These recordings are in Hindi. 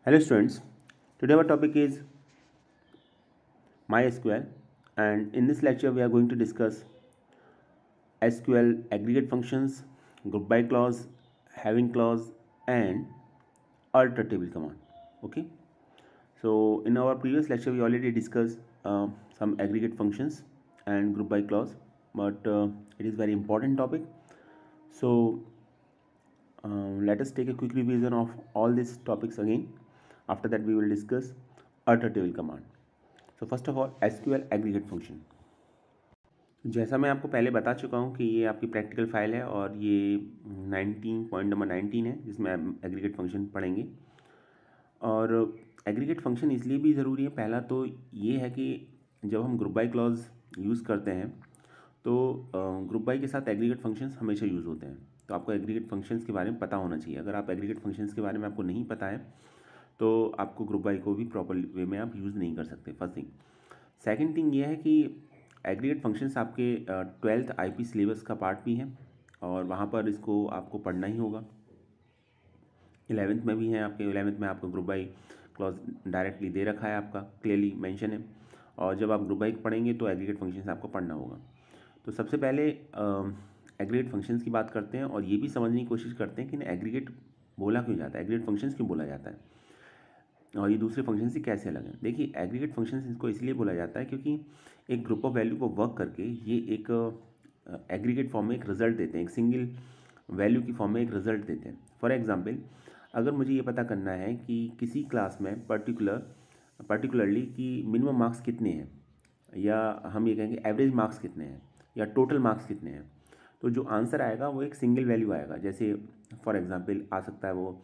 Hello students, today our topic is MySQL, and in this lecture we are going to discuss SQL aggregate functions, group by clause, having clause and alter table command. Okay, so in our previous lecture we already discussed some aggregate functions and group by clause, but it is very important topic. So let us take a quick revision of all these topics again. After that we will discuss alter table command. So first of all SQL aggregate function. जैसा मैं आपको पहले बता चुका हूँ कि ये आपकी प्रैक्टिकल फाइल है और ये 19 है जिसमें एग्रीगेट फंक्शन पढ़ेंगे। और एग्रीगेट फंक्शन इसलिए भी ज़रूरी है, पहला तो ये है कि जब हम ग्रुप बाय क्लॉज यूज़ करते हैं तो ग्रुप बाय के साथ एग्रीगेट फंक्शंस हमेशा यूज़ होते हैं। तो आपको एग्रीगेट फंक्शंस के बारे में पता होना चाहिए। अगर आप एग्रीगेट फंक्शंस के बारे में आपको नहीं पता है तो आपको ग्रुप बाय को भी प्रॉपर वे में आप यूज़ नहीं कर सकते, फर्स्ट थिंग। सेकेंड थिंग ये है कि एग्रीगेट फंक्शंस आपके 12th IP सिलेबस का पार्ट भी है और वहाँ पर इसको आपको पढ़ना ही होगा। 11th में भी है, आपके 11th में आपको ग्रुप बाय क्लॉज डायरेक्टली दे रखा है, आपका क्लियरली मेंशन है। और जब आप ग्रुप बाय पढ़ेंगे तो एग्रीगेट फंक्शंस आपको पढ़ना होगा। तो सबसे पहले एग्रीगेट फंक्शंस की बात करते हैं और ये भी समझने की कोशिश करते हैं कि एग्रीगेट बोला क्यों जाता है, एग्रीगेट फंक्शंस क्यों बोला जाता है और ये दूसरे फंक्शन से कैसे अलग है। देखिए एग्रीगेट फंक्शंस इसको इसलिए बोला जाता है क्योंकि एक ग्रुप ऑफ वैल्यू को वर्क करके ये एक एग्रीगेट फॉर्म में एक रिजल्ट देते हैं, एक सिंगल वैल्यू की फॉर्म में एक रिजल्ट देते हैं। फॉर एग्जांपल अगर मुझे ये पता करना है कि किसी क्लास में पर्टिकुलरली कि मिनिमम मार्क्स कितने हैं, या हम ये कहेंगे एवरेज मार्क्स कितने हैं या टोटल मार्क्स कितने हैं, तो जो आंसर आएगा वो एक सिंगल वैल्यू आएगा। जैसे फॉर एग्जांपल आ सकता है वो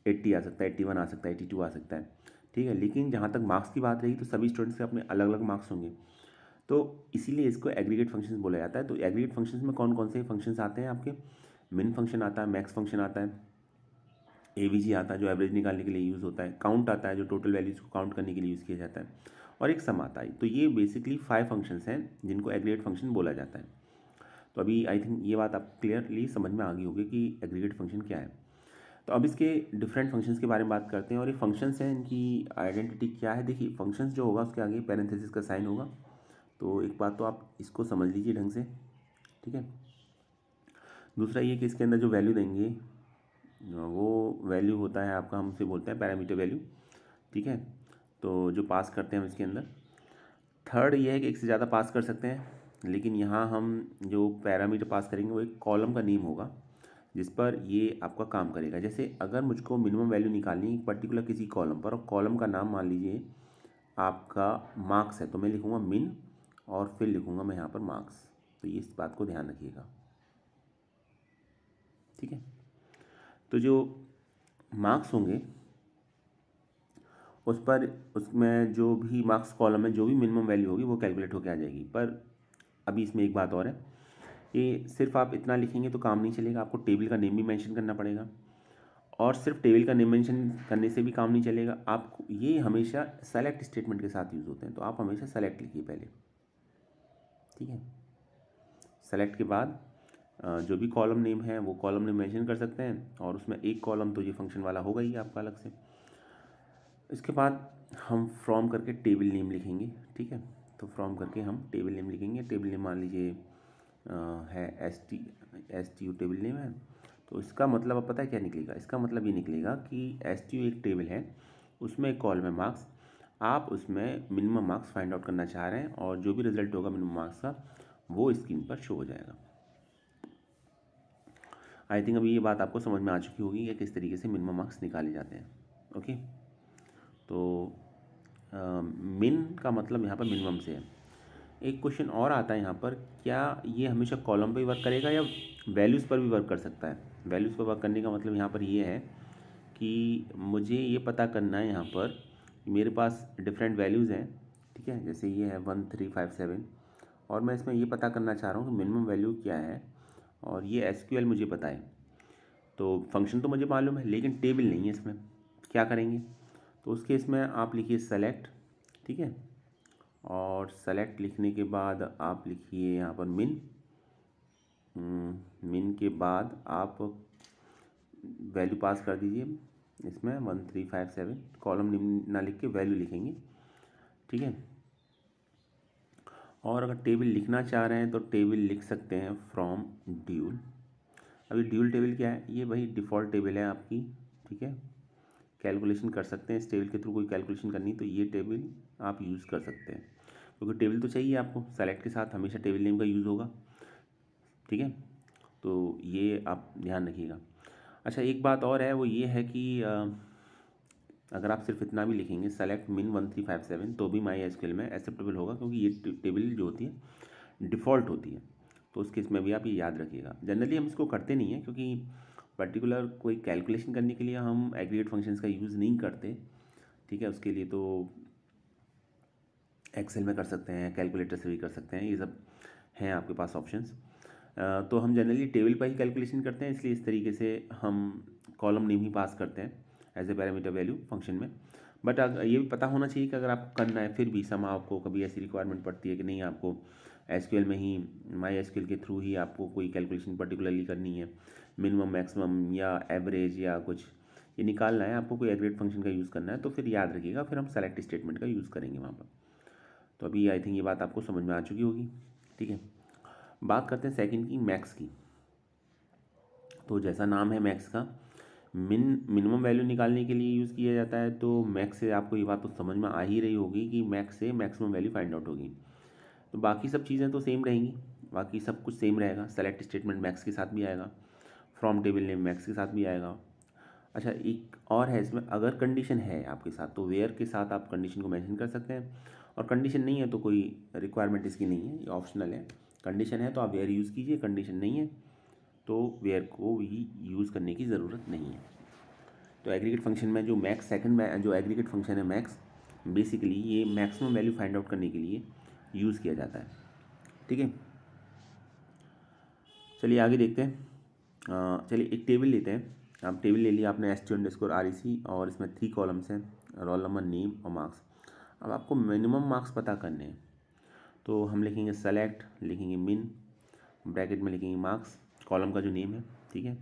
80 आ सकता है, 81 आ सकता है, 82 आ सकता है, ठीक है। लेकिन जहाँ तक मार्क्स की बात रही तो सभी स्टूडेंट्स के अपने अलग अलग मार्क्स होंगे, तो इसीलिए इसको एग्रीगेट फंक्शंस बोला जाता है। तो एग्रीगेट फंक्शंस में कौन कौन से फंक्शंस आते हैं आपके, मिन फंक्शन आता है, मैक्स फंक्शन आता है, एवीजी आता है जो एवरेज निकालने के लिए यूज़ होता है, काउंट आता है जो टोटल वैल्यूज़ को काउंट करने के लिए यूज़ किया जाता है, और एक सम आता है। तो ये बेसिकली 5 फंक्शंस हैं जिनको एग्रीगेट फंक्शन बोला जाता है। तो अभी आई थिंक ये बात आप क्लियरली समझ में आ गई होगी कि एग्रीगेट फंक्शन क्या है। तो अब इसके डिफरेंट फंक्शंस के बारे में बात करते हैं और ये फंक्शंस हैं, इनकी आइडेंटिटी क्या है। देखिए फंक्शंस जो होगा उसके आगे पैरेंथेसिस का साइन होगा, तो एक बात तो आप इसको समझ लीजिए ढंग से, ठीक है। दूसरा ये कि इसके अंदर जो वैल्यू देंगे वो वैल्यू होता है आपका, हमसे बोलते हैं पैरामीटर वैल्यू, ठीक है। तो जो पास करते हैं हम इसके अंदर, थर्ड ये है कि एक से ज़्यादा पास कर सकते हैं, लेकिन यहाँ हम जो पैरामीटर पास करेंगे वो एक कॉलम का नेम होगा जिस पर ये आपका काम करेगा। जैसे अगर मुझको मिनिमम वैल्यू निकालनी है पर्टिकुलर किसी कॉलम पर और कॉलम का नाम मान लीजिए आपका मार्क्स है, तो मैं लिखूँगा मिन और फिर लिखूँगा मैं यहाँ पर मार्क्स। तो ये इस बात को ध्यान रखिएगा, ठीक है। तो जो मार्क्स होंगे उस पर, उसमें जो भी मार्क्स कॉलम में जो भी मिनिमम वैल्यू होगी वो कैलकुलेट होकर आ जाएगी। पर अभी इसमें एक बात और है, ये सिर्फ आप इतना लिखेंगे तो काम नहीं चलेगा, आपको टेबल का नेम भी मेंशन करना पड़ेगा। और सिर्फ टेबल का नेम मेंशन करने से भी काम नहीं चलेगा, आपको ये हमेशा सेलेक्ट स्टेटमेंट के साथ यूज़ होते हैं, तो आप हमेशा सेलेक्ट लिखिए पहले, ठीक है। सेलेक्ट के बाद जो भी कॉलम नेम है वो कॉलम नेम मेंशन कर सकते हैं और उसमें एक कॉलम तो ये फंक्शन वाला होगा ही आपका अलग से। इसके बाद हम फ्रॉम करके टेबल नेम लिखेंगे, ठीक है। तो फ्रॉम करके हम टेबल नेम लिखेंगे। टेबल नेम मान लीजिए है S T U table name है, तो इसका मतलब अब पता है क्या निकलेगा, इसका मतलब ये निकलेगा कि एस टी यू एक टेबल है, उसमें एक कॉलम है मार्क्स, आप उसमें मिनिमम मार्क्स फाइंड आउट करना चाह रहे हैं और जो भी रिजल्ट होगा मिनिमम मार्क्स का वो स्क्रीन पर शो हो जाएगा। आई थिंक अभी ये बात आपको समझ में आ चुकी होगी कि किस तरीके से मिनिमम मार्क्स निकाले जाते हैं, ओके। तो मिन का मतलब यहाँ पर मिनिमम से है। एक क्वेश्चन और आता है यहाँ पर, क्या ये हमेशा कॉलम पे ही वर्क करेगा या वैल्यूज़ पर भी वर्क कर सकता है। वैल्यूज़ पर वर्क करने का मतलब यहाँ पर ये है कि मुझे ये पता करना है यहाँ पर कि मेरे पास डिफरेंट वैल्यूज़ हैं, ठीक है। जैसे ये है 1357 और मैं इसमें ये पता करना चाह रहा हूँ कि मिनिमम वैल्यू क्या है और ये एसक्यूएल मुझे पता है। तो फंक्शन तो मुझे मालूम है लेकिन टेबल नहीं है इसमें, क्या करेंगे। तो उस केस में आप लिखिए सेलेक्ट, ठीक है। और सेलेक्ट लिखने के बाद आप लिखिए यहाँ पर मिन, मिन के बाद आप वैल्यू पास कर दीजिए इसमें 1357 कॉलम नेम ना लिख के वैल्यू लिखेंगे, ठीक है। और अगर टेबल लिखना चाह रहे हैं तो टेबल लिख सकते हैं फ्रॉम ड्यूल। अभी ड्यूल टेबल क्या है, ये वही डिफ़ॉल्ट टेबल है आपकी, ठीक है। कैलकुलेशन कर सकते हैं इस टेबल के थ्रू, कोई कैलकुलेशन करनी तो ये टेबल आप यूज़ कर सकते हैं, क्योंकि टेबल तो चाहिए आपको, सेलेक्ट के साथ हमेशा टेबल नेम का यूज़ होगा, ठीक है। तो ये आप ध्यान रखिएगा। अच्छा, एक बात और है, वो ये है कि अगर आप सिर्फ इतना भी लिखेंगे सेलेक्ट मिन 1357 तो भी माई एसक्यूएल में एक्सेप्टेबल होगा, क्योंकि ये टेबल जो होती है डिफ़ॉल्ट होती है। तो उस केस में भी आप ये याद रखिएगा। जनरली हम इसको करते नहीं हैं, क्योंकि पर्टिकुलर कोई कैलकुलेशन करने के लिए हम एग्रीगेट फंक्शंस का यूज़ नहीं करते, ठीक है। उसके लिए तो एक्सेल में कर सकते हैं, कैलकुलेटर से भी कर सकते हैं, ये सब हैं आपके पास ऑप्शंस। तो हम जनरली टेबल पर ही कैलकुलेशन करते हैं, इसलिए इस तरीके से हम कॉलम नेम ही पास करते हैं as a parameter value function में। बट अगर ये भी पता होना चाहिए कि अगर आपको करना है, फिर भी सम आपको कभी ऐसी रिक्वायरमेंट पड़ती है कि नहीं, आपको एसक्यूएल में ही, माई एसक्यूएल के थ्रू ही आपको कोई कैलकुलेशन पर्टिकुलरली करनी है, मिनिमम मैक्सिमम या एवरेज या कुछ ये निकालना है, आपको कोई एग्रीगेट फंक्शन का यूज़ करना है, तो फिर याद रखिएगा, फिर हम सेलेक्ट स्टेटमेंट का यूज़ करेंगे वहाँ पर। तो अभी आई थिंक ये बात आपको समझ में आ चुकी होगी, ठीक है। बात करते हैं सेकंड की, मैक्स की। तो जैसा नाम है मैक्स का, मिनिमम वैल्यू निकालने के लिए यूज़ किया जाता है, तो मैक्स से आपको ये बात तो समझ में आ ही रही होगी कि मैक्स से मैक्सिमम वैल्यू फाइंड आउट होगी। तो बाकी सब चीज़ें तो सेम रहेंगी, बाकी सब कुछ सेम रहेगा। सेलेक्ट स्टेटमेंट मैक्स के साथ भी आएगा, फ्रॉम टेबल नेम मैक्स के साथ भी आएगा। अच्छा, एक और है इसमें, अगर कंडीशन है आपके साथ तो वेयर के साथ आप कंडीशन को मेंशन कर सकते हैं, और कंडीशन नहीं है तो कोई रिक्वायरमेंट इसकी नहीं है, ये ऑप्शनल है। कंडीशन है तो आप वेयर यूज़ कीजिए, कंडीशन नहीं है तो वेयर को भी यूज़ करने की ज़रूरत नहीं है। तो एग्रीगेट फंक्शन में जो मैक्स सेकंड जो एग्रीगेट फंक्शन है मैक्स, बेसिकली ये मैक्सिमम वैल्यू फाइंड आउट करने के लिए यूज़ किया जाता है, ठीक है। चलिए आगे देखते हैं। चलिए एक टेबल लेते हैं। आप टेबल ले लिया आपने, STU_REC, और इसमें 3 कॉलम्स हैं, रोल नंबर, नेम और मार्क्स। अब आपको मिनिमम मार्क्स पता करने हैं, तो हम लिखेंगे सेलेक्ट, लिखेंगे मिन, ब्रैकेट में लिखेंगे मार्क्स, कॉलम का जो नेम है, ठीक है।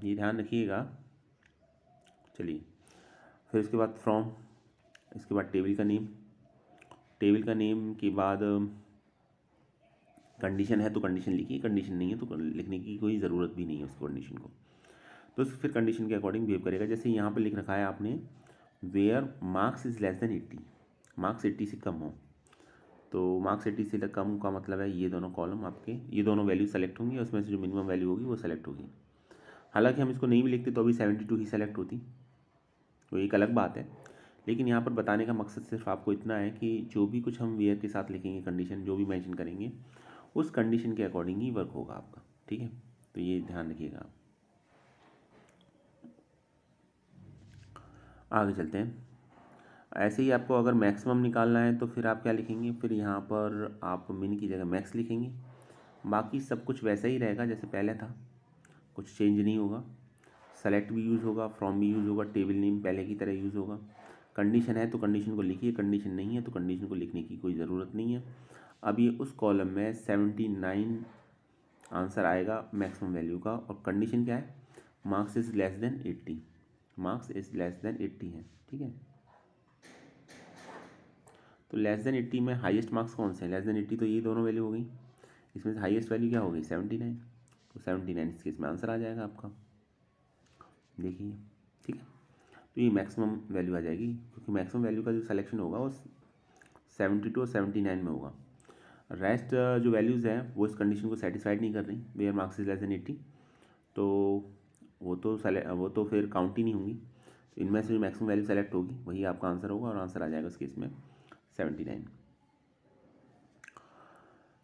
ये ध्यान रखिएगा। चलिए फिर इसके बाद फ्रॉम, इसके बाद टेबल का नेम, टेबल का नेम के बाद कंडीशन है तो कंडीशन लिखिए, कंडीशन नहीं है तो लिखने की कोई ज़रूरत भी नहीं है उस कंडीशन को। तो फिर कंडीशन के अकॉर्डिंग बिहेव करेगा। जैसे यहाँ पर लिख रखा है आपने, where marks is less than 80, marks 80 से कम हो, तो मार्क्स 80 से कम का मतलब है ये दोनों कॉलम आपके, ये दोनों वैल्यू सेलेक्ट होंगी, उसमें से जो मिनिमम वैल्यू होगी वो सेलेक्ट होगी। हालांकि हम इसको नहीं भी लिखते तो अभी 72 ही सेलेक्ट होती, तो एक अलग बात है। लेकिन यहाँ पर बताने का मकसद सिर्फ आपको इतना है कि जो भी कुछ हम वेयर के साथ लिखेंगे, कंडीशन जो भी मेंशन करेंगे, उस कंडीशन के अकॉर्डिंग ही वर्क होगा आपका, ठीक है। तो ये ध्यान रखिएगा आप। आगे चलते हैं। ऐसे ही आपको अगर मैक्सिमम निकालना है तो फिर आप क्या लिखेंगे, फिर यहाँ पर आप मिन की जगह मैक्स लिखेंगे। बाकी सब कुछ वैसा ही रहेगा जैसे पहले था, कुछ चेंज नहीं होगा। सेलेक्ट भी यूज़ होगा, फ्रॉम भी यूज़ होगा, टेबल नेम पहले की तरह यूज़ होगा। कंडीशन है तो कंडीशन को लिखिए, कंडीशन नहीं है तो कंडीशन को लिखने की कोई ज़रूरत नहीं है। अब ये उस कॉलम में 79 आंसर आएगा मैक्सिमम वैल्यू का, और कंडीशन क्या है, marks is less than 80, marks is less than 80 है, ठीक है। तो लेस देन 80 में हाईएस्ट मार्क्स कौन से हैं, लेस देन 80 तो ये दोनों वैल्यू हो गई, इसमें से हाईएस्ट वैल्यू क्या हो गई, 79, तो 79 इस केस में आंसर आ जाएगा आपका, देखिए, ठीक है। तो ये मैक्सिमम वैल्यू आ जाएगी, क्योंकि मैक्सिमम वैल्यू का जो सिलेक्शन होगा वो 72 और 79 में होगा। रेस्ट जो वैल्यूज़ हैं वो इस कंडीशन को सेटिस्फाइड नहीं कर रही, where marks is less than 80, तो वो तो फिर काउंट ही नहीं होंगी। तो इनमें से जो मैक्सिमम वैल्यू सेलेक्ट होगी वही आपका आंसर होगा, और आंसर आ जाएगा इस केस में 79,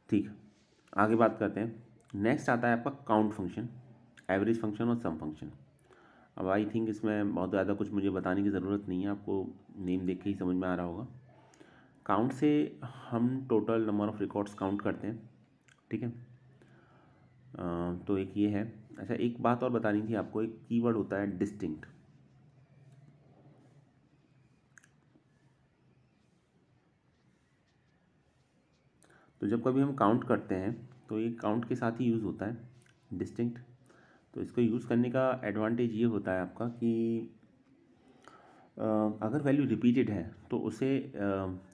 ठीक। आगे बात करते हैं। नेक्स्ट आता है आपका काउंट फंक्शन, एवरेज फंक्शन और सम फंक्शन। अब आई थिंक इसमें बहुत ज़्यादा कुछ मुझे बताने की ज़रूरत नहीं है, आपको नेम देख के ही समझ में आ रहा होगा। काउंट से हम total number of records count करते हैं, ठीक है। तो एक ये है। अच्छा, एक बात और बतानी थी आपको, एक कीवर्ड होता है डिस्टिंक्ट। तो जब कभी हम काउंट करते हैं तो ये काउंट के साथ ही यूज़ होता है डिस्टिंक्ट। तो इसको यूज़ करने का एडवांटेज ये होता है आपका कि अगर वैल्यू रिपीटेड है तो उसे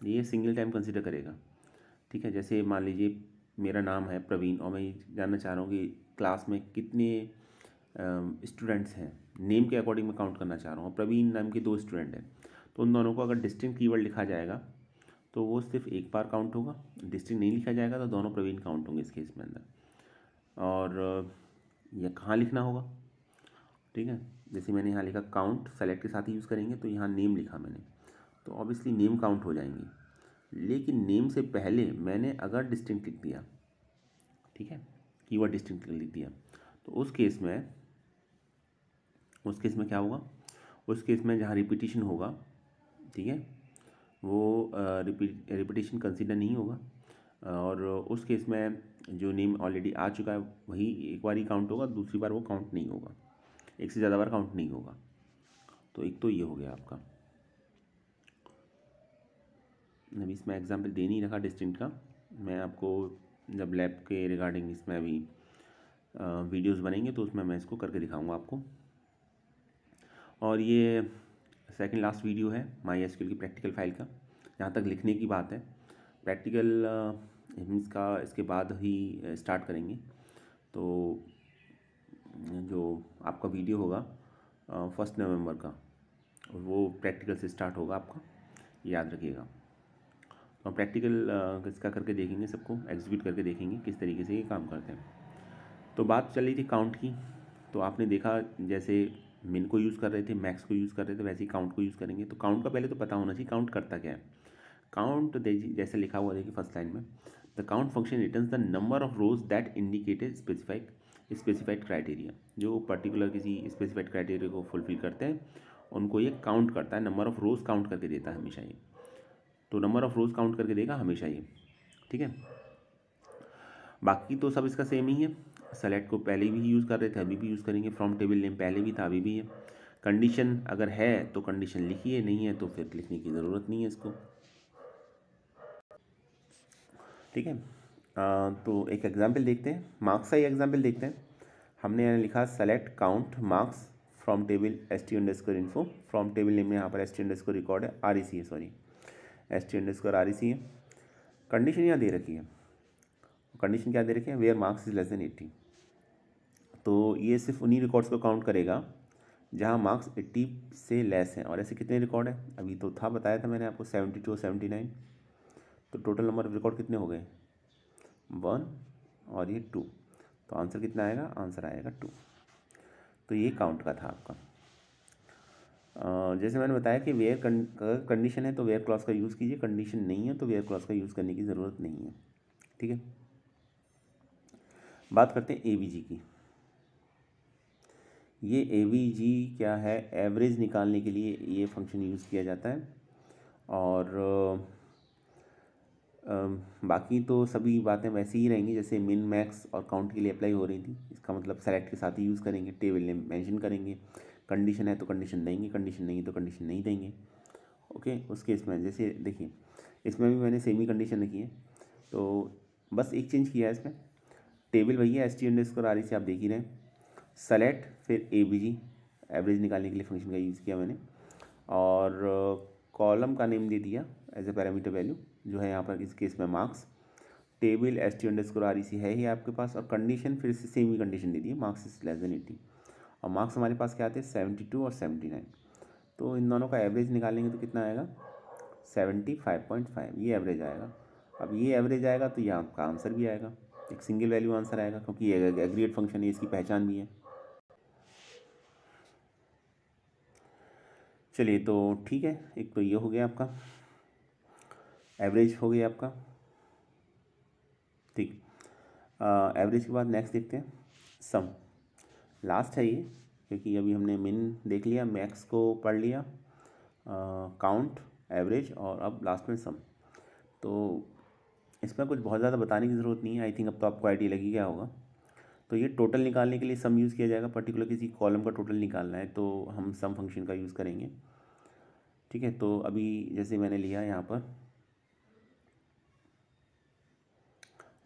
ये सिंगल टाइम कंसिडर करेगा। ठीक है, जैसे मान लीजिए मेरा नाम है प्रवीण और मैं ये जानना चाह रहा हूँ कि क्लास में कितने स्टूडेंट्स हैं, नेम के अकॉर्डिंग मैं काउंट करना चाह रहा हूँ। प्रवीण नाम के 2 स्टूडेंट हैं, तो उन दोनों को अगर डिस्टिंक्ट कीवर्ड लिखा जाएगा तो वो सिर्फ एक बार काउंट होगा। डिस्टिंक्ट नहीं लिखा जाएगा तो दोनों प्रवीण काउंट होंगे इस केस में अंदर। और यह कहाँ लिखना होगा, ठीक है, जैसे मैंने यहाँ लिखा काउंट, सेलेक्ट के साथ ही यूज़ करेंगे, तो यहाँ नेम लिखा मैंने, तो ऑब्वियसली नेम काउंट हो जाएंगे। लेकिन नेम से पहले मैंने अगर डिस्टिंक्ट लिख दिया, ठीक है, कीवर्ड डिस्टिंक्ट लिख दिया, तो उस केस में क्या होगा, उस केस में जहाँ रिपीटिशन होगा, ठीक है, वो रिपीटिशन कंसीडर नहीं होगा। और उस केस में जो नेम ऑलरेडी आ चुका है वही एक बार ही काउंट होगा, दूसरी बार वो काउंट नहीं होगा, एक से ज़्यादा बार काउंट नहीं होगा। तो एक तो ये हो गया आपका। अभी इसमें एग्जाम्पल दे नहीं रखा डिस्टिंक्ट का, मैं आपको जब लैब के रिगार्डिंग इसमें अभी वीडियोस बनेंगे तो उसमें मैं इसको करके दिखाऊंगा आपको। और ये सेकंड लास्ट वीडियो है MySQL की प्रैक्टिकल फाइल का, जहाँ तक लिखने की बात है। प्रैक्टिकल हम इसके बाद ही स्टार्ट करेंगे। तो जो आपका वीडियो होगा 1 नवंबर का, वो प्रैक्टिकल से स्टार्ट होगा आपका, याद रखिएगा। तो प्रैक्टिकल इसका करके देखेंगे, सबको एग्जीक्यूट करके देखेंगे किस तरीके से ये काम करते हैं। तो बात चल रही थी काउंट की, तो आपने देखा जैसे मिन को यूज़ कर रहे थे, मैक्स को यूज़ कर रहे थे, वैसे ही काउंट को यूज़ करेंगे। तो काउंट का पहले तो पता होना चाहिए काउंट करता क्या है। काउंट जैसे लिखा हुआ देखिए फर्स्ट लाइन में, the count function returns the number of rose that indicated specified criteria. जो पर्टिकुलर किसी स्पेसिफाइड क्राइटेरिया को फुलफिल करते हैं उनको ये काउंट करता है, नंबर ऑफ रोज काउंट करके देता है हमेशा ये। तो नंबर ऑफ रोज काउंट करके देगा हमेशा ये, ठीक है। बाकी तो सब इसका सेम ही है। सेलेक्ट को पहले भी यूज़ कर रहे थे, अभी भी यूज़ करेंगे। फ्रॉम टेबल नेम पहले भी था, अभी भी है। कंडीशन अगर है तो कंडीशन लिखिए, नहीं है तो फिर लिखने की ज़रूरत नहीं है इसको, ठीक है। तो एक एग्जांपल देखते हैं, मार्क्स का ही एग्जांपल देखते हैं। हमने यहाँ लिखा select count marks from table st_info। From table name में यहाँ पर st_ रिकॉर्ड है, REC है, सॉरी st_REC है। कंडीशन यहाँ दे रखी है, कंडीशन क्या दे रखी है, where marks is less than 80। तो ये सिर्फ उन्हीं रिकॉर्ड्स को काउंट करेगा जहाँ मार्क्स 80 से लेस हैं। और ऐसे कितने रिकॉर्ड हैं, अभी तो था, बताया था मैंने आपको 72 और 79। तो टोटल नंबर ऑफ रिकॉर्ड कितने हो गए, 1 और ये 2। तो आंसर कितना आएगा, आंसर आएगा 2। तो ये काउंट का था आपका। जैसे मैंने बताया कि वेयर कंडीशन है तो वेयर क्लॉज का यूज़ कीजिए, कंडीशन नहीं है तो वेयर क्लॉज का यूज़ करने की ज़रूरत नहीं है, ठीक है। बात करते हैं AVG की। ये AVG क्या है, एवरेज निकालने के लिए ये फंक्शन यूज़ किया जाता है। और बाकी तो सभी बातें वैसी ही रहेंगी जैसे मिन मैक्स और काउंट के लिए अप्लाई हो रही थी। इसका मतलब सेलेक्ट के साथ ही यूज़ करेंगे, टेबल नेम मेंशन करेंगे, कंडीशन है तो कंडीशन देंगे, कंडीशन नहीं है तो कंडीशन नहीं देंगे, ओके। उस केस में जैसे देखिए इसमें भी मैंने सेमी कंडीशन लिखी है, तो बस एक चेंज किया है इसमें। टेबल वही है st_REC, आप देख ही रहे हैं। सेलेक्ट फिर AVG, एवरेज निकालने के लिए फंक्शन का यूज़ किया मैंने। और कॉलम का नेम दे दिया एज ए पैरामीटर वैल्यू, जो है यहाँ पर इस केस में मार्क्स। टेबल st_REC है ही आपके पास, और कंडीशन फिर से सेम ही कंडीशन दे दी है, मार्क्स इज लेस देन 80। और मार्क्स हमारे पास क्या आते हैं, 72 और 79। तो इन दोनों का एवरेज निकालेंगे तो कितना आएगा, 75.5, ये एवरेज आएगा। अब ये एवरेज आएगा तो यहाँ आपका आंसर भी आएगा, एक सिंगल वैल्यू आंसर आएगा, क्योंकि ये एग्रीगेट फंक्शन है, इसकी पहचान भी है। चलिए तो ठीक है, एक तो ये हो गया आपका, एवरेज हो गया आपका, ठीक। एवरेज के बाद नेक्स्ट देखते हैं सम। लास्ट है ये, क्योंकि अभी हमने मिन देख लिया, मैक्स को पढ़ लिया, काउंट, एवरेज, और अब लास्ट में सम। तो इसमें कुछ बहुत ज़्यादा बताने की ज़रूरत नहीं है, आई थिंक अब तो आपको आइडिया लगी गया होगा। तो ये टोटल निकालने के लिए सम यूज़ किया जाएगा, पर्टिकुलर किसी कॉलम का टोटल निकालना है तो हम सम फंक्शन का यूज़ करेंगे, ठीक है। तो अभी जैसे मैंने लिया यहाँ पर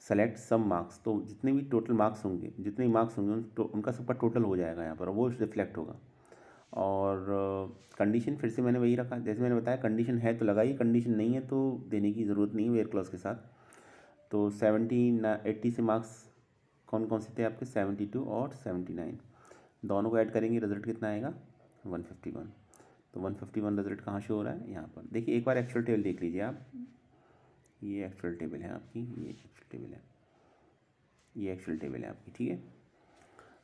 सेलेक्ट सम मार्क्स, तो जितने भी टोटल मार्क्स होंगे, जितने भी मार्क्स होंगे तो उनका सबका टोटल हो जाएगा यहाँ पर, वो रिफ्लेक्ट होगा। और कंडीशन फिर से मैंने वही रखा, जैसे मैंने बताया कंडीशन है तो लगाइए, कंडीशन नहीं है तो देने की ज़रूरत नहीं है वेयर क्लॉज के साथ। तो 80 से मार्क्स कौन कौन से थे आपके, 72 और 79, दोनों को ऐड करेंगे रिजल्ट कितना आएगा, 151। तो 151 रिजल्ट कहाँ शो हो रहा है, यहाँ पर देखिए। एक बार एक्चुअल टेबल देख लीजिए आप, ये एक्चुअल टेबल है आपकी, ये एक्चुअल टेबल है, ये एक्चुअल टेबल है आपकी, ठीक है।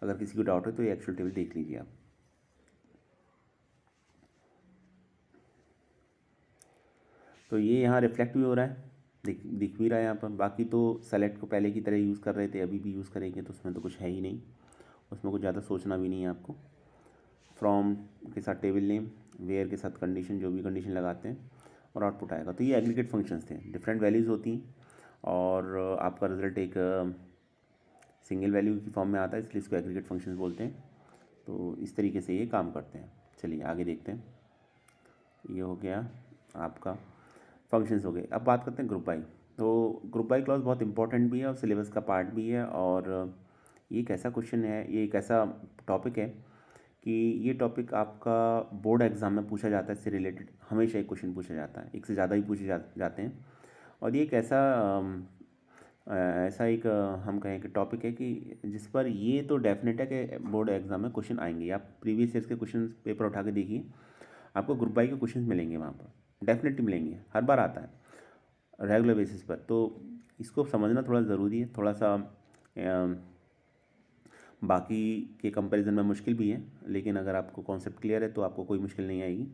अगर किसी को डाउट है तो ये एक्चुअल टेबल देख लीजिए आप। तो ये यहाँ रिफ्लेक्ट भी हो रहा है, दिख भी रहा है यहाँ पर। बाकी तो सेलेक्ट को पहले की तरह यूज़ कर रहे थे, अभी भी यूज़ करेंगे, तो उसमें तो कुछ है ही नहीं, उसमें कुछ ज़्यादा सोचना भी नहीं है आपको। फ्रॉम के साथ टेबल नेम, वेयर के साथ कंडीशन, जो भी कंडीशन लगाते हैं, और आउटपुट आएगा। तो ये एग्रीगेट फंक्शंस थे, डिफरेंट वैल्यूज़ होती हैं और आपका रिजल्ट एक सिंगल वैल्यू की फॉर्म में आता है, इसलिए इसको एग्रीगेट फंक्शंस बोलते हैं। तो इस तरीके से ये काम करते हैं। चलिए आगे देखते हैं। ये हो गया आपका फंक्शंस हो गए। अब बात करते हैं ग्रुप बाई। तो ग्रुप बाई क्लॉज बहुत इंपॉर्टेंट भी है और सिलेबस का पार्ट भी है, और ये एक ऐसा क्वेश्चन है, ये एक ऐसा टॉपिक है कि ये टॉपिक आपका बोर्ड एग्ज़ाम में पूछा जाता है, इससे रिलेटेड हमेशा एक क्वेश्चन पूछा जाता है, एक से ज़्यादा ही पूछे जाते हैं। और ये एक ऐसा एक हम कहें कि टॉपिक है कि जिस पर ये तो डेफिनेट है कि बोर्ड एग्ज़ाम में क्वेश्चन आएंगे। आप प्रीवियस ईयर्स के क्वेश्चन पेपर उठा के देखिए, आपको ग्रुप बाई के क्वेश्चन मिलेंगे वहाँ पर, डेफिनेटली मिलेंगे, हर बार आता है रेगुलर बेसिस पर। तो इसको समझना थोड़ा ज़रूरी है, थोड़ा सा बाकी के कंपैरिजन में मुश्किल भी है, लेकिन अगर आपको कॉन्सेप्ट क्लियर है तो आपको कोई मुश्किल नहीं आएगी।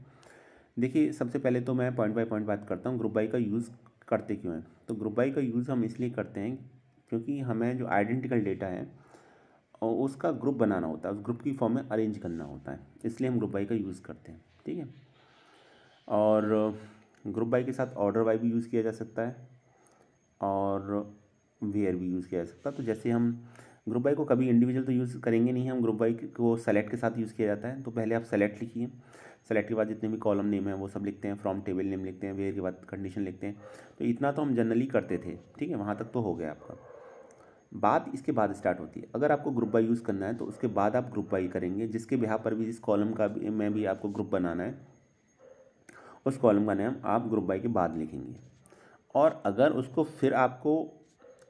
देखिए सबसे पहले तो मैं पॉइंट बाय पॉइंट बात करता हूँ, ग्रुप बाई का यूज़ करते क्यों हैं। तो ग्रुप बाई का यूज़ हम इसलिए करते हैं क्योंकि हमें जो आइडेंटिकल डेटा है और उसका ग्रुप बनाना होता है, उस ग्रुप की फॉर्म में अरेंज करना होता है, इसलिए हम ग्रुप बाई का यूज़ करते हैं, ठीक है। और ग्रुप बाई के साथ ऑर्डर बाई भी यूज़ किया जा सकता है और वेयर भी यूज़ किया जा सकता है। तो जैसे हम ग्रुप बाई को कभी इंडिविजुअल तो यूज़ करेंगे नहीं, हम ग्रुप बाई को सेलेक्ट के साथ यूज़ किया जाता है। तो पहले आप सेलेक्ट लिखिए, सेलेक्ट के बाद जितने भी कॉलम नेम है वो सब लिखते हैं, फ्रॉम टेबल नेम लिखते हैं, वेयर के बाद कंडीशन लिखते हैं। तो इतना तो हम जनरली करते थे, ठीक है, वहाँ तक तो हो गया आपका। बात इसके बाद स्टार्ट होती है, अगर आपको ग्रुप बाई यूज़ करना है तो उसके बाद आप ग्रुप बाई करेंगे, जिसके बिहार पर भी इस कॉलम का भी में भी आपको ग्रुप बनाना है, उस कॉलम का नाम आप ग्रुप बाई के बाद लिखेंगे। और अगर उसको फिर आपको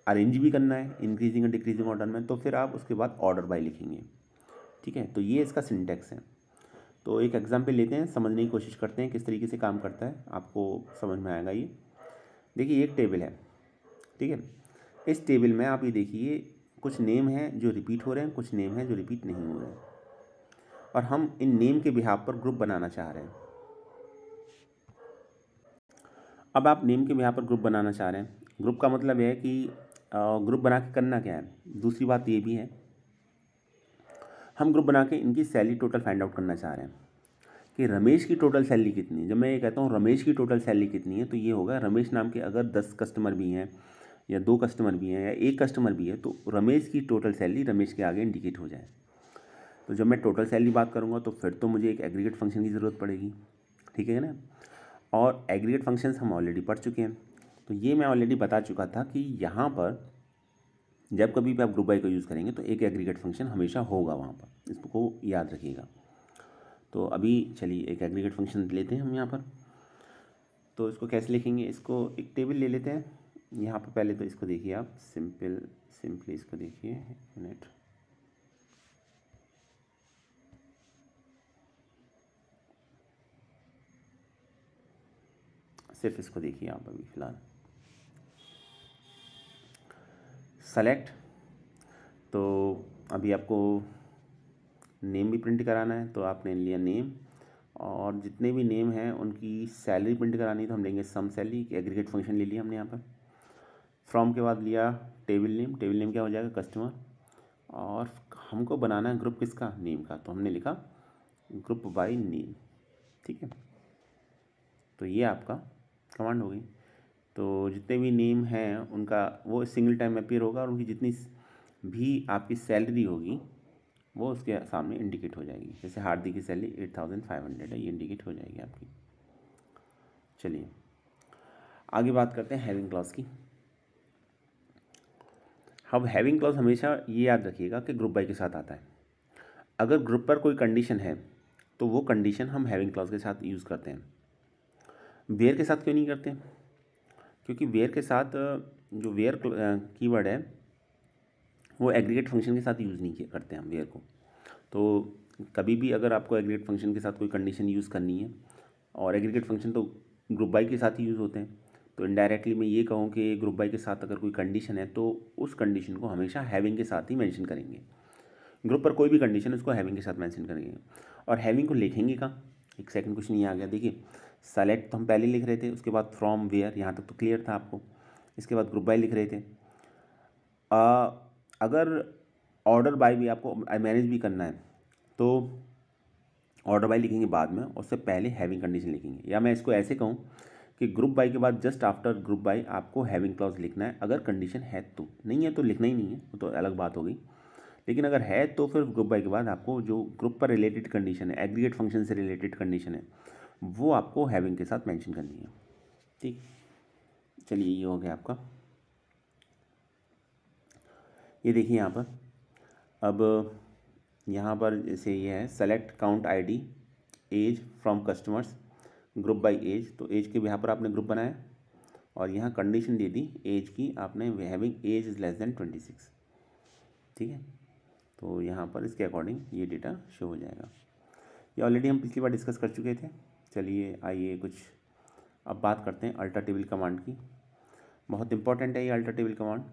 अरेंज भी करना है इंक्रीजिंग और डिक्रीजिंग ऑर्डर में, तो फिर आप उसके बाद ऑर्डर बाई लिखेंगे, ठीक है। तो ये इसका सिंटैक्स है। तो एक एग्जाम्पल लेते हैं, समझने की कोशिश करते हैं किस तरीके से काम करता है, आपको समझ में आएगा। ये देखिए एक टेबल है, ठीक है। इस टेबल में आप ये देखिए कुछ नेम हैं जो रिपीट हो रहे हैं, कुछ नेम हैं जो रिपीट नहीं हो रहे हैं, और हम इन नेम के बिहाफ पर ग्रुप बनाना चाह रहे हैं। अब आप नेम के बिहाफ पर ग्रुप बनाना चाह रहे हैं, ग्रुप का मतलब है कि ग्रुप बना के करना क्या है। दूसरी बात ये भी है, हम ग्रुप बना के इनकी सैलरी टोटल फाइंड आउट करना चाह रहे हैं कि रमेश की टोटल सैलरी कितनी है। जब मैं ये कहता हूँ रमेश की टोटल सैलरी कितनी है, तो ये होगा रमेश नाम के अगर 10 कस्टमर भी हैं या 2 कस्टमर भी हैं या 1 कस्टमर भी है, तो रमेश की टोटल सैलरी रमेश के आगे इंडिकेट हो जाए। तो जब मैं टोटल सैलरी बात करूँगा तो फिर तो मुझे एक एग्रीगेट फंक्शन की ज़रूरत पड़ेगी, ठीक है ना। और एग्रीगेट फंक्शंस हम ऑलरेडी पढ़ चुके हैं, तो ये मैं ऑलरेडी बता चुका था कि यहाँ पर जब कभी भी आप ग्रुप बाई का यूज़ करेंगे तो एक एग्रीगेट फंक्शन हमेशा होगा वहाँ पर, इसको याद रखिएगा। तो अभी चलिए एक एग्रीगेट फंक्शन लेते हैं हम यहाँ पर। तो इसको कैसे लिखेंगे, इसको एक टेबल ले लेते हैं यहाँ पर। पहले तो इसको देखिए आप, सिंपली इसको देखिए, मिनट, सिर्फ इसको देखिए आप अभी फ़िलहाल। सेलेक्ट, तो अभी आपको नेम भी प्रिंट कराना है, तो आपने लिया नेम, और जितने भी नेम हैं उनकी सैलरी प्रिंट करानी है, तो हम लेंगे सम सैलरी, एग्रीगेट फंक्शन ले लिया हमने यहाँ पर। फ्रॉम के बाद लिया टेबल नेम, टेबल नेम क्या हो जाएगा, कस्टमर, और हमको बनाना है ग्रुप किसका, नेम का, तो हमने लिखा ग्रुप बाय नेम, ठीक है। तो ये आपका कमांड हो गई। तो जितने भी नेम हैं उनका वो सिंगल टाइम अपीयर होगा, और उनकी जितनी भी आपकी सैलरी होगी वो उसके सामने इंडिकेट हो जाएगी। जैसे हार्दिक की सैलरी 8500 है, ये इंडिकेट हो जाएगी आपकी। चलिए आगे बात करते हैं हैविंग क्लॉज की। अब हैविंग क्लॉज हमेशा ये याद रखिएगा कि ग्रुप बाय के साथ आता है। अगर ग्रुप पर कोई कंडीशन है तो वो कंडीशन हम हैविंग क्लॉज के साथ यूज़ करते हैं। वेयर के साथ क्यों नहीं करते? क्योंकि वेयर के साथ जो वेयर कीवर्ड है वो एग्रीगेट फंक्शन के साथ यूज़ नहीं करते हम वेयर को। तो कभी भी अगर आपको एग्रीगेट फंक्शन के साथ कोई कंडीशन यूज़ करनी है, और एग्रीगेट फंक्शन तो ग्रुप बाय के साथ ही यूज़ होते हैं, तो इनडायरेक्टली मैं ये कहूँ कि ग्रुप बाय के साथ अगर कोई कंडीशन है तो उस कंडीशन को हमेशा हैविंग के साथ ही मेंशन करेंगे। ग्रुप पर कोई भी कंडीशन है उसको हैविंग के साथ मेंशन करेंगे। और हैविंग को लिखेंगे कहाँ? एक सेकंड क्वेश्चन ये आ गया, देखिए सेलेक्ट तो हम पहले लिख रहे थे, उसके बाद फ्रॉम वेयर, यहाँ तक तो क्लियर था आपको। इसके बाद ग्रुप बाय लिख रहे थे। अगर ऑर्डर बाय भी आपको मैनेज भी करना है तो ऑर्डर बाय लिखेंगे बाद में, उससे पहले हैविंग कंडीशन लिखेंगे। या मैं इसको ऐसे कहूँ कि ग्रुप बाय के बाद जस्ट आफ्टर ग्रुप बाय आपको हैविंग क्लॉज लिखना है, अगर कंडीशन है तो। नहीं है तो लिखना ही नहीं है, वो तो अलग बात हो गई। लेकिन अगर है तो फिर ग्रुप बाय के बाद आपको जो ग्रुप पर रिलेटेड कंडीशन है, एग्रीगेट फंक्शन से रिलेटेड कंडीशन है, वो आपको हैविंग के साथ मेंशन करनी है। ठीक, चलिए ये हो गया आपका। ये देखिए यहाँ पर, अब यहाँ पर जैसे ये है select count ID age from customers group by age, तो एज के यहाँ पर आपने ग्रुप बनाया और यहाँ कंडीशन दे दी एज की आपने, having age is less than 26। ठीक है, तो यहाँ पर इसके अकॉर्डिंग ये डेटा शो हो जाएगा। ये ऑलरेडी हम पिछली बार डिस्कस कर चुके थे। चलिए आइए कुछ अब बात करते हैं अल्टर टेबल कमांड की। बहुत इंपॉर्टेंट है ये अल्टर टेबल कमांड।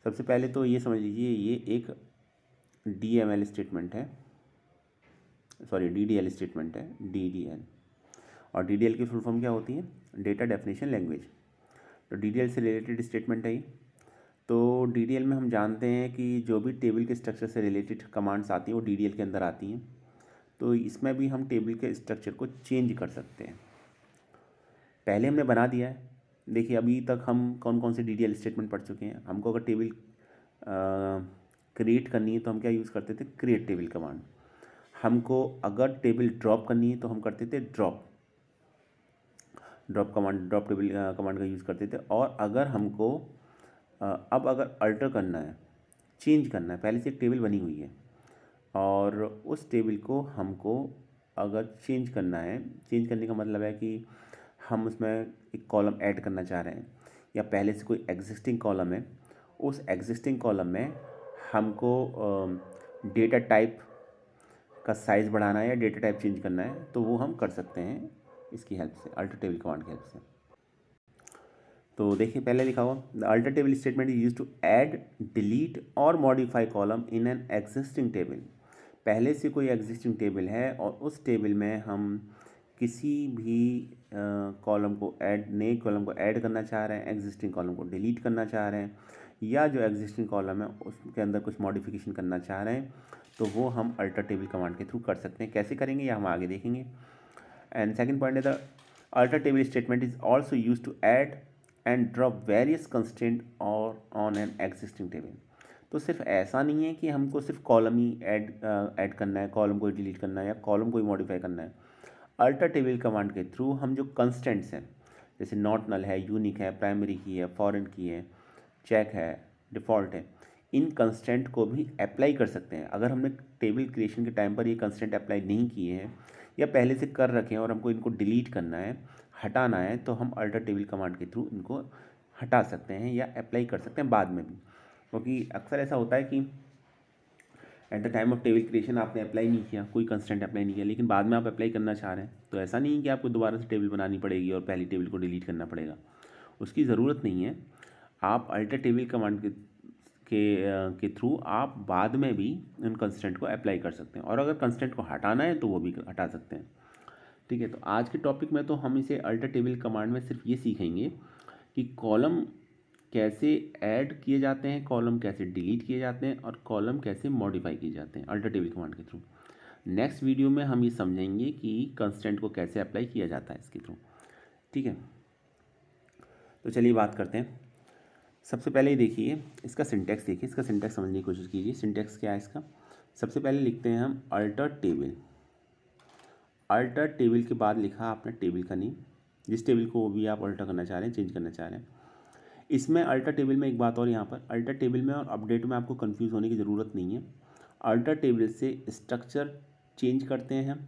सबसे पहले तो ये समझ लीजिए ये एक DML स्टेटमेंट है, सॉरी DDL स्टेटमेंट है, DDL। और DDL की फुल फॉर्म क्या होती है? Data definition language. तो DDL से रिलेटेड स्टेटमेंट है ये। तो DDL में हम जानते हैं कि जो भी टेबल के स्ट्रक्चर से रिलेटेड कमांड्स आती हैं वो DDL के अंदर आती हैं। तो इसमें भी हम टेबल के स्ट्रक्चर को चेंज कर सकते हैं। पहले हमने बना दिया है। देखिए अभी तक हम कौन कौन से DDL स्टेटमेंट पढ़ चुके हैं। हमको अगर टेबल क्रिएट करनी है तो हम क्या यूज़ करते थे? Create table command. हमको अगर टेबल ड्रॉप करनी है तो हम करते थे drop command, drop table command का यूज़ करते थे। और अगर हमको अब अगर अल्टर करना है, चेंज करना है, पहले से एक टेबल बनी हुई है और उस टेबल को हमको अगर चेंज करना है, चेंज करने का मतलब है कि हम उसमें एक कॉलम ऐड करना चाह रहे हैं, या पहले से कोई एग्जिस्टिंग कॉलम है, उस एग्जिस्टिंग कॉलम में हमको डेटा टाइप का साइज़ बढ़ाना है या डेटा टाइप चेंज करना है, तो वो हम कर सकते हैं इसकी हेल्प से, अल्टर टेबल कमांड की हेल्प से। तो देखिए पहले लिखा हुआ the alter table statement is use to add, delete और modify column in an existing table. पहले से कोई एग्जिस्टिंग टेबल है और उस टेबल में हम किसी भी कॉलम को ऐड, नए कॉलम को ऐड करना चाह रहे हैं, एग्जिस्टिंग कॉलम को डिलीट करना चाह रहे हैं, या जो एग्जिस्टिंग कॉलम है उसके अंदर कुछ मॉडिफिकेशन करना चाह रहे हैं, तो वो हम अल्टर टेबल कमांड के थ्रू कर सकते हैं। कैसे करेंगे या हम आगे देखेंगे। एंड सेकंड पॉइंट है the alter table statement is also use to add and drop various constant और ऑन एन एग्जिस्टिंग टेबल। तो सिर्फ ऐसा नहीं है कि हमको सिर्फ कॉलम ही ऐड करना है, कॉलम को डिलीट करना है या कॉलम को ही मॉडिफाई करना है। अल्टर टेबल कमांड के थ्रू हम जो कंस्टेंट्स हैं, जैसे नॉट नल है, यूनिक है, प्राइमरी की है, फॉरेन की है, चेक है, डिफ़ॉल्ट है, इन कंस्टेंट को भी अप्लाई कर सकते हैं। अगर हमने टेबल क्रिएशन के टाइम पर ये कंस्टेंट अप्लाई नहीं किए हैं या पहले से कर रखे हैं और हमको इनको डिलीट करना है, हटाना है, तो हम अल्टर टेबल कमांड के थ्रू इनको हटा सकते हैं या अप्लाई कर सकते हैं बाद में भी। क्योंकि अक्सर ऐसा होता है कि at the time of table creation आपने अप्लाई नहीं किया, कोई कंस्टेंट अप्लाई नहीं किया, लेकिन बाद में आप अप्लाई करना चाह रहे हैं, तो ऐसा नहीं है कि आपको दोबारा से टेबल बनानी पड़ेगी और पहली टेबल को डिलीट करना पड़ेगा, उसकी ज़रूरत नहीं है। आप अल्टर टेबल कमांड के थ्रू आप बाद में भी उन कंस्टेंट को अप्लाई कर सकते हैं, और अगर कंस्टेंट को हटाना है तो वो भी हटा सकते हैं। ठीक है, तो आज के टॉपिक में तो हम इसे अल्टर टेबल कमांड में सिर्फ ये सीखेंगे कि कॉलम कैसे ऐड किए जाते हैं, कॉलम कैसे डिलीट किए जाते हैं और कॉलम कैसे मॉडिफाई किए जाते हैं अल्टर टेबल कमांड के थ्रू। नेक्स्ट वीडियो में हम ये समझेंगे कि कंस्टेंट को कैसे अप्लाई किया जाता है इसके थ्रू। ठीक है, तो चलिए बात करते हैं। सबसे पहले ही देखिए इसका सिंटैक्स, देखिए इसका सिंटैक्स समझने की कोशिश कीजिए। सिंटैक्स क्या है इसका? सबसे पहले लिखते हैं हम अल्टर टेबल। अल्टर टेबल के बाद लिखा आपने टेबल का नेम, जिस टेबल को भी आप अल्टर करना चाह रहे हैं, चेंज करना चाह रहे हैं। इसमें अल्टर टेबल में एक बात और, यहाँ पर अल्टर टेबल में और अपडेट में आपको कंफ्यूज होने की ज़रूरत नहीं है। अल्टर टेबल से स्ट्रक्चर चेंज करते हैं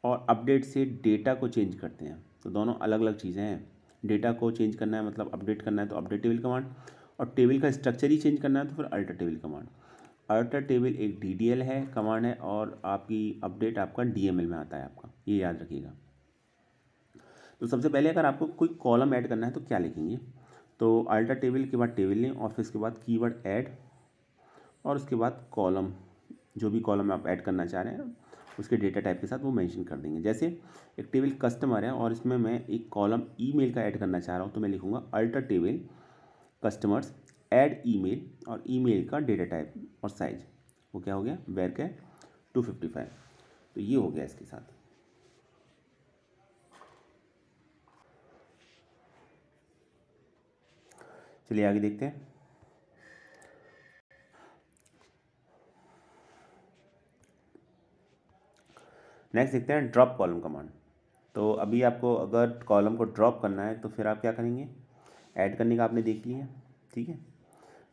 और अपडेट से डेटा को चेंज करते हैं, तो दोनों अलग अलग चीज़ें हैं। डेटा को चेंज करना है मतलब अपडेट करना है तो अपडेट टेबल कमांड, और टेबल का स्ट्रक्चर ही चेंज करना है तो फिर alter table command. Alter table एक DDL है कमांड है, और आपकी अपडेट आपका DML में आता है आपका, ये याद रखिएगा। तो सबसे पहले अगर आपको कोई कॉलम ऐड करना है तो क्या लिखेंगे, तो अल्टर टेबल के बाद टेबल नेम और फिर उसके बाद कीवर्ड ऐड और उसके बाद कॉलम, जो भी कॉलम आप ऐड करना चाह रहे हैं उसके डेटा टाइप के साथ वो मेंशन कर देंगे। जैसे एक टेबल कस्टमर है और इसमें मैं एक कॉलम ईमेल का ऐड करना चाह रहा हूँ, तो मैं लिखूँगा alter table customers add email, और ईमेल का डेटा टाइप और साइज वो क्या हो गया, varchar 255। तो ये हो गया इसके साथ। चलिए आगे देखते हैं। नेक्स्ट देखते हैं ड्रॉप कॉलम कमांड। तो अभी आपको अगर कॉलम को ड्रॉप करना है तो फिर आप क्या करेंगे, ऐड करने का आपने देख लिया, ठीक है।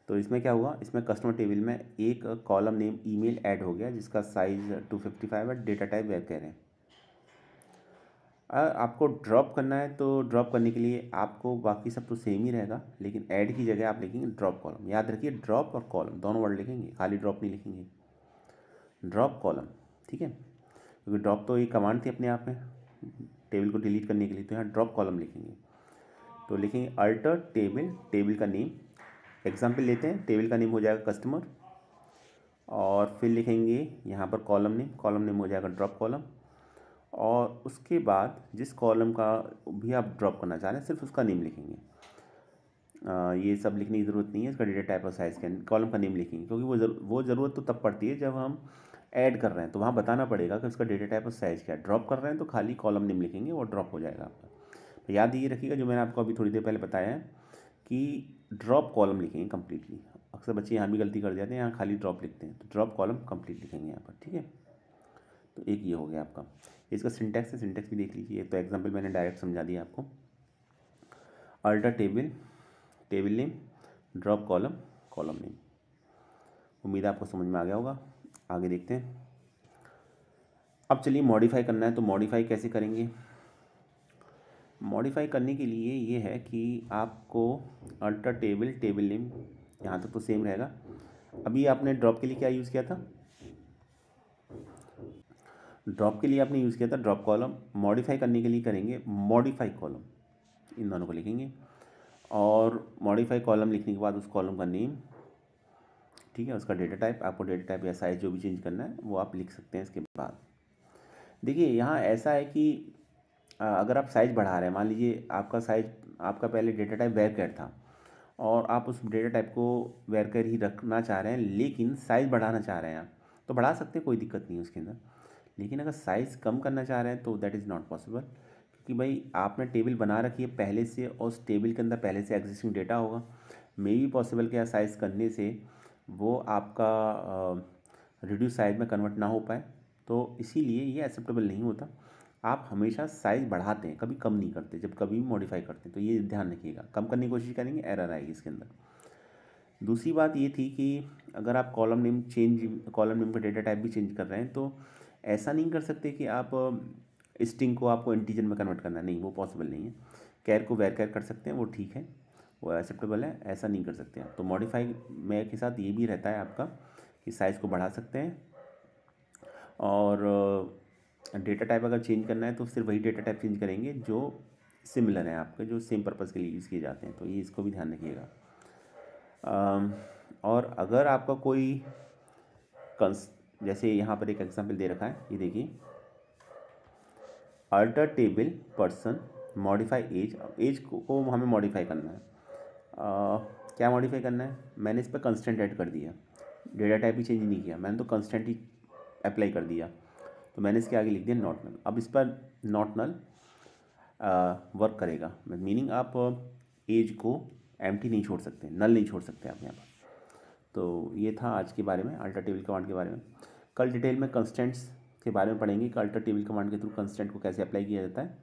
तो इसमें क्या हुआ, इसमें कस्टमर टेबल में एक कॉलम नेम ईमेल ऐड हो गया जिसका साइज 255 है, डेटा टाइप varchar है। आपको ड्रॉप करना है तो ड्रॉप करने के लिए आपको बाकी सब तो सेम ही रहेगा, लेकिन ऐड की जगह आप लिखेंगे ड्रॉप कॉलम। याद रखिए ड्रॉप और कॉलम दोनों वर्ड लिखेंगे, खाली ड्रॉप नहीं लिखेंगे, ड्रॉप कॉलम, ठीक है। क्योंकि ड्रॉप तो एक कमांड थी अपने आप में टेबल को डिलीट करने के लिए, तो यहाँ ड्रॉप कॉलम लिखेंगे। तो लिखेंगे अल्टर टेबल, टेबल का नेम, एग्जाम्पल लेते हैं, टेबल का नेम हो जाएगा कस्टमर, और फिर लिखेंगे यहाँ पर कॉलम नेम, कॉलम नेम हो जाएगा ड्रॉप कॉलम, और उसके बाद जिस कॉलम का भी आप ड्रॉप करना चाह रहे हैं सिर्फ उसका नेम लिखेंगे। ये सब लिखने की ज़रूरत नहीं है, इसका डेटा टाइप और साइज़ का कॉलम का नेम लिखेंगे, क्योंकि वो ज़रूरत तो तब पड़ती है जब हम ऐड कर रहे हैं, तो वहाँ बताना पड़ेगा कि उसका डेटा टाइप और साइज़ क्या है। ड्रॉप कर रहे हैं तो खाली कॉलम नेम लिखेंगे, वो ड्रॉप हो जाएगा आपका। तो याद ये रखिएगा जो मैंने आपको अभी थोड़ी देर पहले बताया है कि ड्रॉप कॉलम लिखेंगे कम्प्लीटली। अक्सर बच्चे यहाँ भी गलती कर जाते हैं, यहाँ खाली ड्रॉप लिखते हैं, तो ड्रॉप कॉलम कम्प्लीट लिखेंगे यहाँ पर, ठीक है। तो एक ये हो गया आपका, इसका सिंटैक्स है, सिंटैक्स भी देख लीजिए। तो एग्जांपल मैंने डायरेक्ट समझा दिया आपको, alter table, table name, drop column, column name. उम्मीद है आपको समझ में आ गया होगा। आगे देखते हैं। अब चलिए मॉडिफाई करना है, तो मॉडिफाई कैसे करेंगे। मॉडिफाई करने के लिए ये है कि आपको अल्टर टेबल, टेबल नेम यहाँ तक तो सेम रहेगा। अभी आपने ड्रॉप के लिए क्या यूज़ किया था, ड्रॉप के लिए आपने यूज़ किया था ड्रॉप कॉलम। मॉडिफाई करने के लिए करेंगे मॉडिफाई कॉलम, इन दोनों को लिखेंगे, और मॉडिफाई कॉलम लिखने के बाद उस कॉलम का नेम, ठीक है, उसका डेटा टाइप, आपको डेटा टाइप या साइज जो भी चेंज करना है वो आप लिख सकते हैं। इसके बाद देखिए यहाँ ऐसा है कि अगर आप साइज़ बढ़ा रहे हैं, मान लीजिए आपका साइज, आपका पहले डेटा टाइप varchar था और आप उस डेटा टाइप को varchar ही रखना चाह रहे हैं, लेकिन साइज़ बढ़ाना चाह रहे हैं आप, तो बढ़ा सकते हैं, कोई दिक्कत नहीं है उसके अंदर। लेकिन अगर साइज़ कम करना चाह रहे हैं तो दैट इज़ नॉट पॉसिबल, क्योंकि भाई आपने टेबल बना रखी है पहले से और उस टेबल के अंदर पहले से एग्जिस्टिंग डेटा होगा। मे भी पॉसिबल क्या साइज़ करने से वो आपका रिड्यूस साइज में कन्वर्ट ना हो पाए, तो इसीलिए ये एक्सेप्टेबल नहीं होता। आप हमेशा साइज़ बढ़ाते हैं, कभी कम नहीं करते जब कभी भी मॉडिफाई करते हैं, तो ये ध्यान रखिएगा। कम करने की कोशिश करेंगे एरर आएगी इसके अंदर। दूसरी बात ये थी कि अगर आप कॉलम नेम का डेटा टाइप भी चेंज कर रहे हैं, तो ऐसा नहीं कर सकते कि आप स्ट्रिंग को आपको इंटीजर में कन्वर्ट करना है, नहीं, वो पॉसिबल नहीं है। कैर को varchar कर सकते हैं, वो ठीक है, वो एक्सेप्टेबल है, ऐसा नहीं कर सकते हैं। तो मॉडिफाई में के साथ ये भी रहता है आपका कि साइज़ को बढ़ा सकते हैं, और डेटा टाइप अगर चेंज करना है तो सिर्फ वही डेटा टाइप चेंज करेंगे जो सिमिलर हैं आपके, जो सेम पर्पज़ के लिए यूज़ किए जाते हैं। तो ये इसको भी ध्यान रखिएगा। और अगर आपका कोई जैसे यहाँ पर एक एग्जांपल दे रखा है, ये देखिए, alter table person modify age, age को हमें मॉडिफाई करना है। क्या मॉडिफाई करना है, मैंने इस पर कंस्टेंट ऐड कर दिया, डेटा टाइप भी चेंज नहीं किया, मैंने तो कंस्टेंट ही अप्लाई कर दिया, तो मैंने इसके आगे लिख दिया नॉट नल। अब इस पर नॉट नल वर्क करेगा, मीनिंग आप एज को एम्प्टी नहीं छोड़ सकते, नल नहीं छोड़ सकते आप यहाँ पर। तो ये था आज के बारे में अल्टर टेबल कमांड के बारे में। कल डिटेल में कंस्टेंट्स के बारे में पढ़ेंगे कि अल्टर टेबल कमांड के थ्रू कंस्टेंट को कैसे अप्लाई किया जाता है।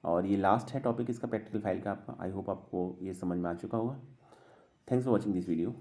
और ये लास्ट है टॉपिक इसका प्रैक्टिकल फाइल का आपका। आई होप आपको ये समझ में आ चुका होगा। Thanks for watching this video.